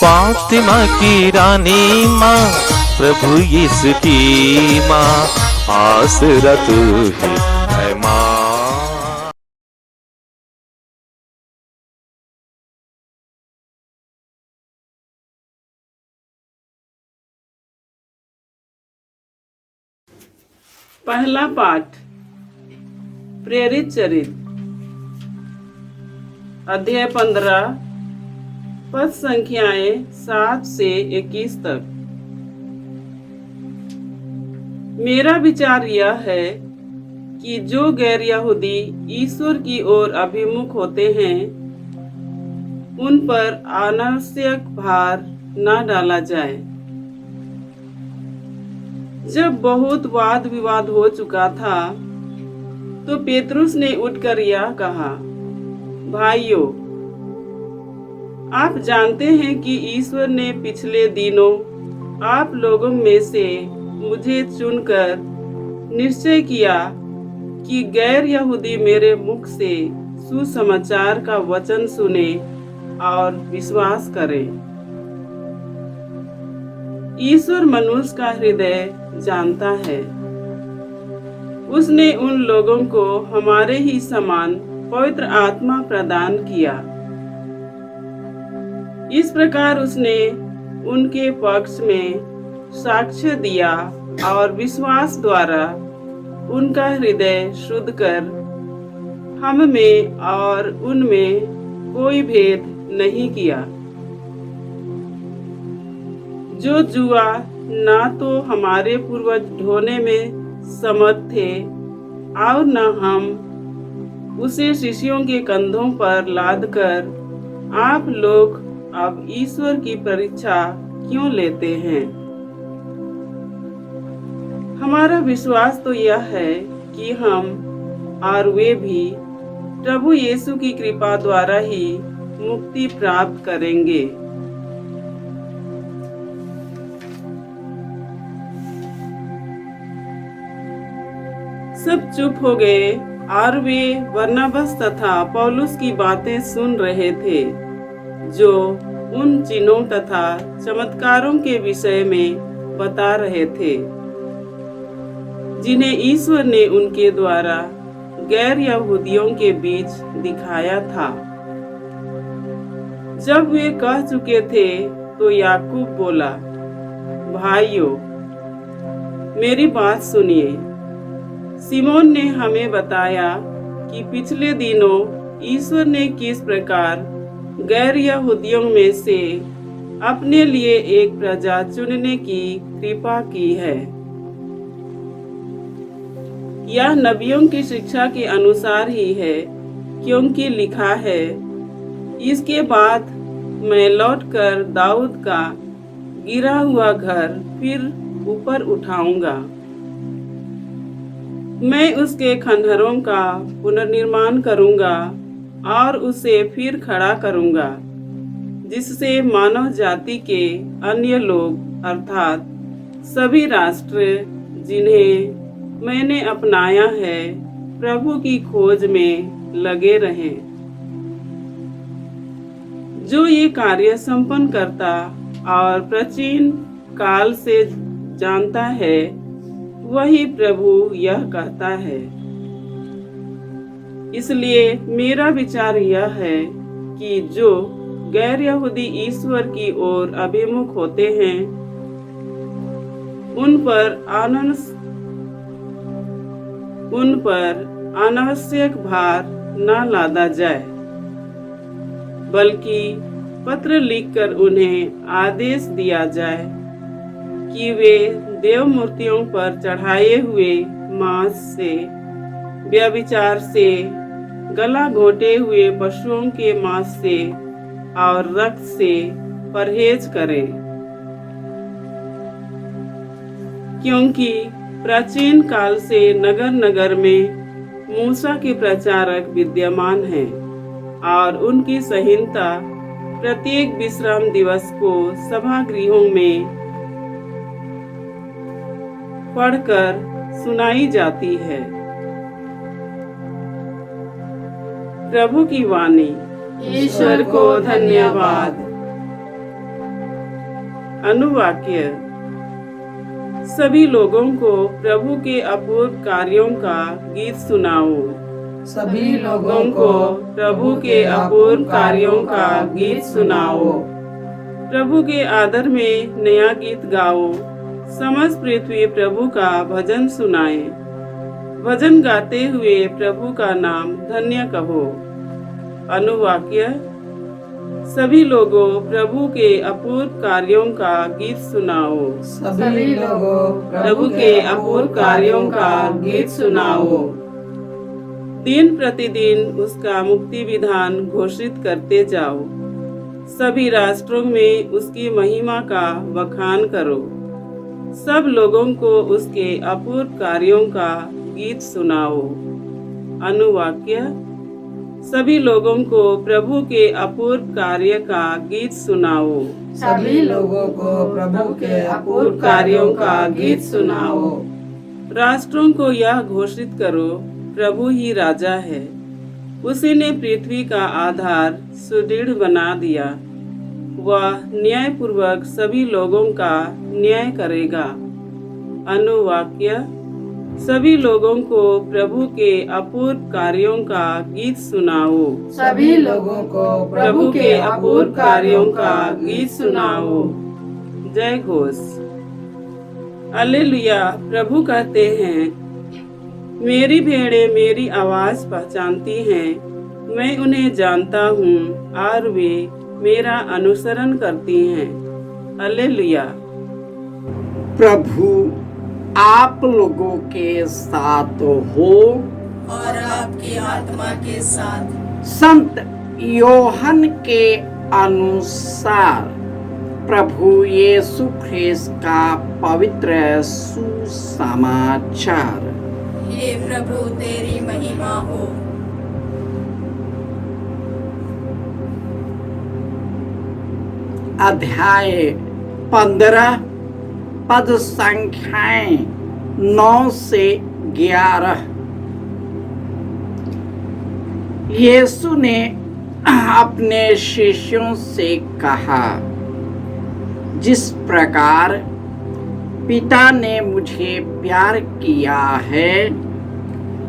फातिमा की रानी माँ, प्रभु यीशु की माँ, आसरा तू ही है माँ। पहला पाठ प्रेरित चरित्र अध्याय 15 पद संख्याएं 7 से 21 तक। मेरा विचार यह है कि जो गैर यहूदी ईश्वर की ओर अभिमुख होते हैं उन पर अनावश्यक भार न डाला जाए। जब बहुत वाद विवाद हो चुका था तो पेतरुस ने उठकर यह कहा, भाइयों, आप जानते हैं कि ईश्वर ने पिछले दिनों आप लोगों में से मुझे चुनकर निश्चय किया कि गैर यहूदी मेरे मुख से सुसमाचार का वचन सुने और विश्वास करें। ईश्वर मनुष्य का हृदय जानता है। उसने उन लोगों को हमारे ही समान पवित्र आत्मा प्रदान किया। इस प्रकार उसने उनके पक्ष में साक्ष्य दिया और विश्वास द्वारा उनका हृदय शुद्ध कर हम में और उनमें कोई भेद नहीं किया। जो जुआ ना तो हमारे पूर्वज ढोने में समर्थ थे और न हम उसे शिष्यों के कंधों पर लादकर आप लोग अब ईश्वर की परीक्षा क्यों लेते हैं। हमारा विश्वास तो यह है कि हम और वे भी प्रभु यीशु की कृपा द्वारा ही मुक्ति प्राप्त करेंगे। सब चुप हो गए और वे बरनबास तथा पौलुस की बातें सुन रहे थे जो उन चिन्हों तथा चमत्कारों के विषय में बता रहे थे जिन्हें ईश्वर ने उनके द्वारा गैर यहूदियों के बीच दिखाया था। जब वे कह चुके थे तो याकूब बोला, भाइयों, मेरी बात सुनिए। सिमोन ने हमें बताया कि पिछले दिनों ईश्वर ने किस प्रकार गैर यहूदियों में से अपने लिए एक प्रजा चुनने की कृपा की है। यह नबियों की शिक्षा के अनुसार ही है, क्योंकि लिखा है, इसके बाद मैं लौटकर दाऊद का गिरा हुआ घर फिर ऊपर उठाऊंगा। मैं उसके खंडहरों का पुनर्निर्माण करूंगा और उसे फिर खड़ा करूंगा, जिससे मानव जाति के अन्य लोग अर्थात सभी राष्ट्र जिन्हें मैंने अपनाया है प्रभु की खोज में लगे रहें। जो ये कार्य संपन्न करता और प्राचीन काल से जानता है, वही प्रभु यह कहता है। इसलिए मेरा विचार यह है कि जो गैर यहूदी ईश्वर की ओर अभिमुख होते हैं उन पर अनावश्यक भार न लादा जाए, बल्कि पत्र लिखकर उन्हें आदेश दिया जाए कि वे देव मूर्तियों पर चढ़ाए हुए मांस से, व्यभिचार से, गला घोटे हुए पशुओं के मांस से और रक्त से परहेज करें, क्योंकि प्राचीन काल से नगर नगर में मूसा के प्रचारक विद्यमान हैं और उनकी संहिता प्रत्येक विश्राम दिवस को सभागृहों में पढ़कर सुनाई जाती है। प्रभु की वाणी। ईश्वर को धन्यवाद। अनुवाक्य। सभी लोगों को प्रभु के अपूर्व कार्यों का गीत सुनाओ। सभी लोगों को प्रभु के अपूर्व कार्यों का गीत सुनाओ। प्रभु के आदर में नया गीत गाओ। समस्त पृथ्वी प्रभु का भजन सुनाए। भजन गाते हुए प्रभु का नाम धन्य कहो। अनुवाक्य। सभी लोगों प्रभु के अपूर्व कार्यों का गीत सुनाओ। सभी लोगों प्रभु के अपूर्व कार्यों का गीत सुनाओ। दिन प्रतिदिन उसका मुक्ति विधान घोषित करते जाओ। सभी राष्ट्रों में उसकी महिमा का बखान करो। सब लोगों को उसके अपूर्व कार्यों का गीत सुनाओ। अनुवाक्य। सभी लोगों को प्रभु के अपूर्व कार्य का गीत सुनाओ। सभी लोगों को प्रभु के अपूर्व कार्यों का गीत सुनाओ। राष्ट्रों को यह घोषित करो, प्रभु ही राजा है। उसी ने पृथ्वी का आधार सुदृढ़ बना दिया। वह न्यायपूर्वक सभी लोगों का न्याय करेगा। अनुवाक्य। सभी लोगों को प्रभु के अपूर्व कार्यों का गीत सुनाओ। सभी लोगों को प्रभु के अपूर्व कार्यों का गीत सुनाओ। जय घोष। हालेलुया। प्रभु कहते हैं, मेरी भेड़ें मेरी आवाज पहचानती हैं। मैं उन्हें जानता हूँ और वे मेरा अनुसरण करती हैं। हालेलुया। प्रभु आप लोगों के साथ हो और आपकी आत्मा के साथ। संत योहन के अनुसार प्रभु यीशु ख्रिस्त का पवित्र सुसमाचार। हे प्रभु तेरी महिमा हो। अध्याय 15 पद संख्याएं 9 से 11। यीशु ने अपने शिष्यों से कहा, जिस प्रकार पिता ने मुझे प्यार किया है,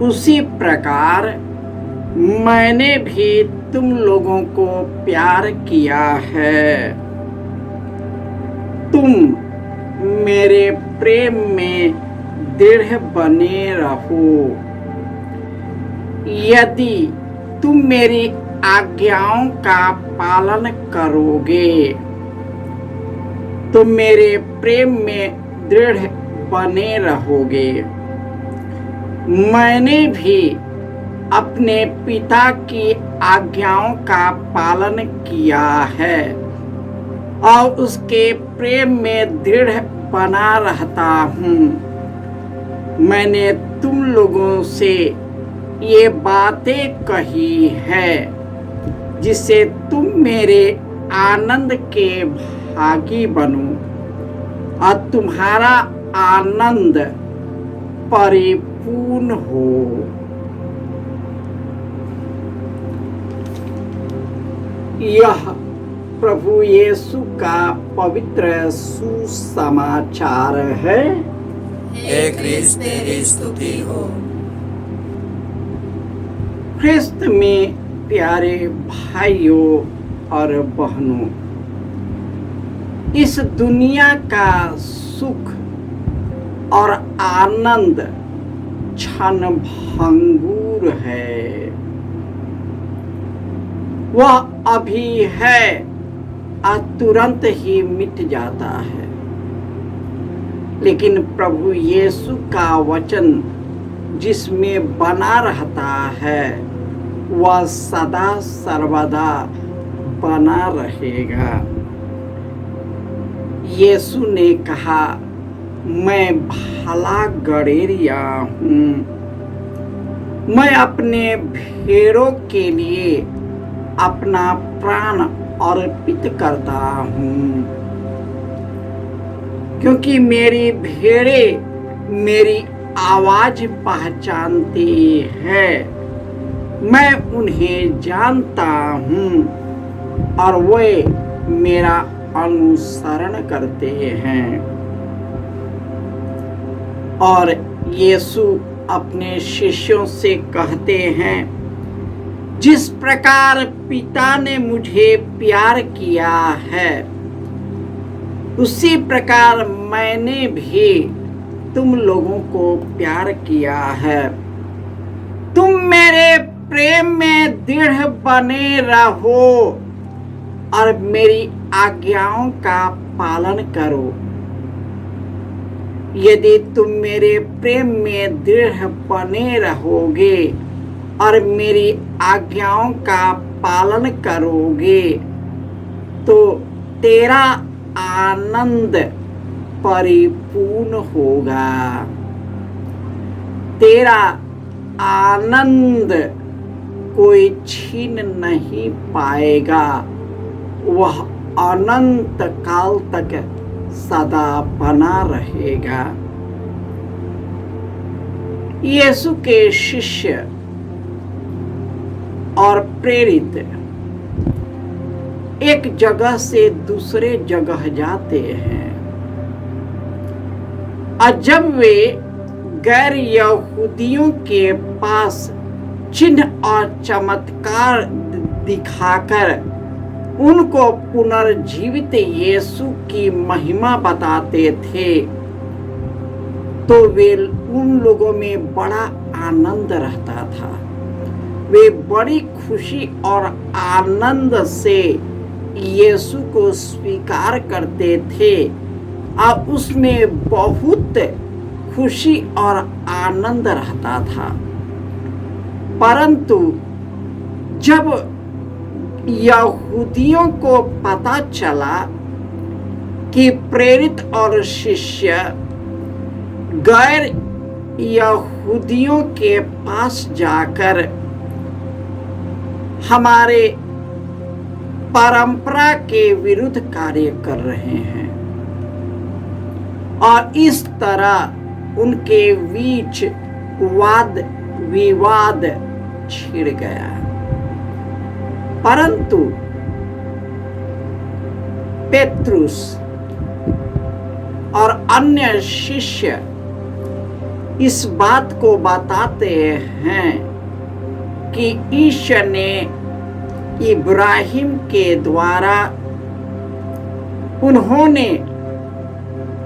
उसी प्रकार मैंने भी तुम लोगों को प्यार किया है। तुम मेरे प्रेम में दृढ़ बने रहो। यदि तुम मेरी आज्ञाओं का पालन करोगे तो मेरे प्रेम में दृढ़ बने रहोगे। मैंने भी अपने पिता की आज्ञाओं का पालन किया है और उसके प्रेम में दृढ़ बना रहता हूँ। मैंने तुम लोगों से ये बातें कही है जिससे तुम मेरे आनंद के भागी बनो और तुम्हारा आनंद परिपूर्ण हो। यह प्रभु यीशु का पवित्र सुसमाचार है। हे क्रिस्त तेरी स्तुति हो। ख्रिस्त में प्यारे भाइयों और बहनों, इस दुनिया का सुख और आनंद क्षण भंगुर है। वह अभी है और तुरंत ही मिट जाता है। लेकिन प्रभु यीशु का वचन जिसमें बना रहता है, वह सदा सर्वदा बना रहेगा। यीशु ने कहा, मैं भला गड़ेरिया हूँ। मैं अपने भेड़ों के लिए अपना प्राण अर्पित करता हूँ, क्योंकि मेरी भेड़ें मेरी आवाज पहचानती है। मैं उन्हें जानता हूँ और वे मेरा अनुसरण करते हैं। और यीशु अपने शिष्यों से कहते हैं, जिस प्रकार पिता ने मुझे प्यार किया है, उसी प्रकार मैंने भी तुम लोगों को प्यार किया है। तुम मेरे प्रेम में दृढ़ बने रहो और मेरी आज्ञाओं का पालन करो। यदि तुम मेरे प्रेम में दृढ़ बने रहोगे और मेरी आज्ञाओं का पालन करोगे, तो तेरा आनंद परिपूर्ण होगा। तेरा आनंद कोई छीन नहीं पाएगा, वह अनंत काल तक सदा बना रहेगा। यीशु के शिष्य और प्रेरित एक जगह से दूसरे जगह जाते हैं, और जब वे गैर यहूदियों के पास चिन्ह और चमत्कार दिखाकर उनको पुनर्जीवित यीशु की महिमा बताते थे, तो वे उन लोगों में बड़ा आनंद रहता था। वे बड़ी खुशी और आनंद से यीशु को स्वीकार करते थे और उसमें बहुत खुशी और आनंद रहता था। परंतु जब यहूदियों को पता चला कि प्रेरित और शिष्य गैर यहूदियों के पास जाकर हमारे परंपरा के विरुद्ध कार्य कर रहे हैं और इस तरह उनके बीच वाद विवाद छिड़ गया, परंतु पेत्रुस और अन्य शिष्य इस बात को बताते हैं कि ईश्वर ने इब्राहिम के द्वारा उन्होंने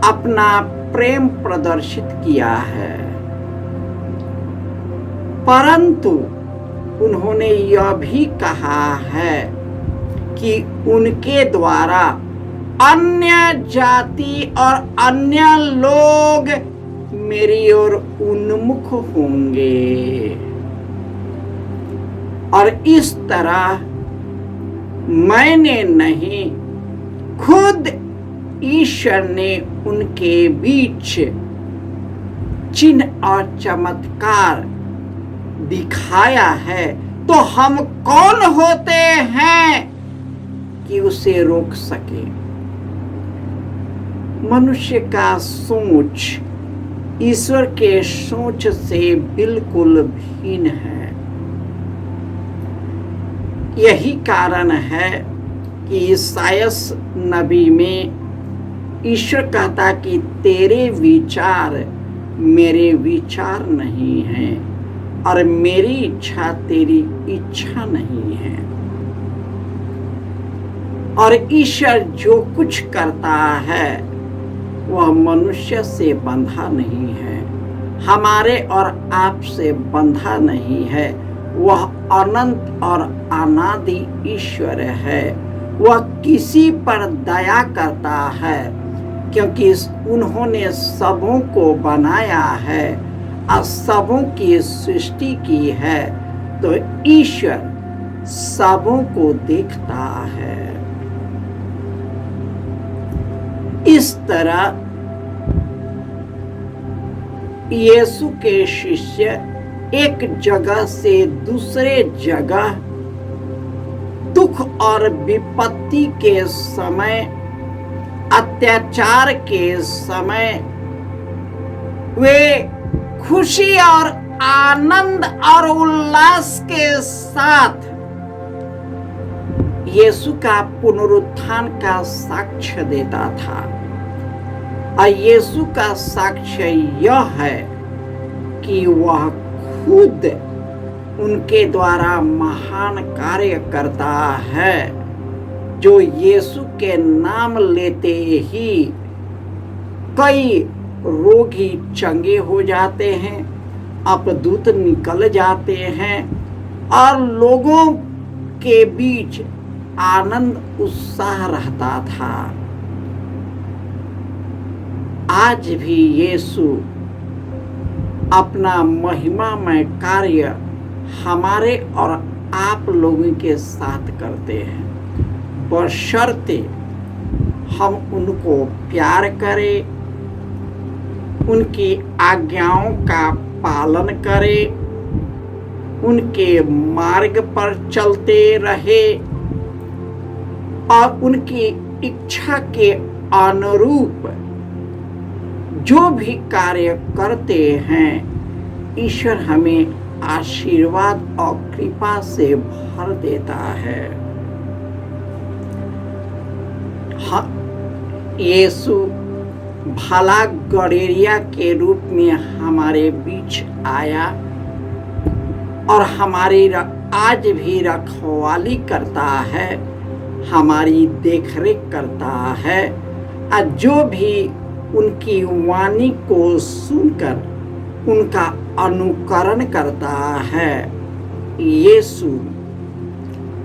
अपना प्रेम प्रदर्शित किया है, परंतु उन्होंने यह भी कहा है कि उनके द्वारा अन्य जाति और अन्य लोग मेरी ओर उन्मुख होंगे और इस तरह मैंने नहीं, खुद ईश्वर ने उनके बीच चिन्ह और चमत्कार दिखाया है, तो हम कौन होते हैं कि उसे रोक सके। मनुष्य का सोच ईश्वर के सोच से बिल्कुल भिन्न है। यही कारण है कि ईसायास नबी में ईश्वर कहता कि तेरे विचार मेरे विचार नहीं हैं और मेरी इच्छा तेरी इच्छा नहीं है। और ईश्वर जो कुछ करता है वह मनुष्य से बंधा नहीं है, हमारे और आप से बंधा नहीं है। वह अनंत और अनादि ईश्वर है। वह किसी पर दया करता है क्योंकि उन्होंने सबों को बनाया है और सबों की सृष्टि की है, तो ईश्वर सबों को देखता है। इस तरह यीशु के शिष्य एक जगह से दूसरे जगह दुख और विपत्ति के समय, अत्याचार के समय वे खुशी और आनंद और उल्लास के साथ यीशु का पुनरुत्थान का साक्ष्य देता था। और यीशु का साक्ष्य यह है कि वह खुद उनके द्वारा महान कार्य करता है, जो यीशु के नाम लेते ही कई रोगी चंगे हो जाते हैं, अपदूत निकल जाते हैं और लोगों के बीच आनंद उत्साह रहता था। आज भी यीशु अपना महिमामय कार्य हमारे और आप लोगों के साथ करते हैं, बशर्ते हम उनको प्यार करें, उनकी आज्ञाओं का पालन करें, उनके मार्ग पर चलते रहे और उनकी इच्छा के अनुरूप जो भी कार्य करते हैं, ईश्वर हमें आशीर्वाद और कृपा से भर देता है। यीशु भला गडेरिया के रूप में हमारे बीच आया और हमारी आज भी रखवाली करता है, हमारी देखरेख करता है। और जो भी उनकी वाणी को सुनकर उनका अनुकरण करता है, यीशु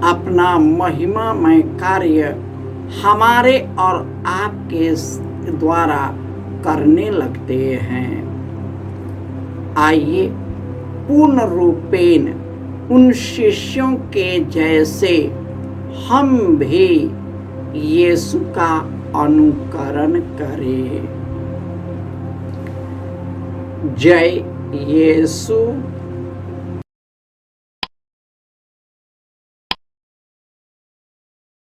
अपना महिमामय कार्य हमारे और आपके द्वारा करने लगते हैं। आइए पूर्ण रूपेण उन शिष्यों के जैसे हम भी यीशु का अनुकरण करें। जय यीशु।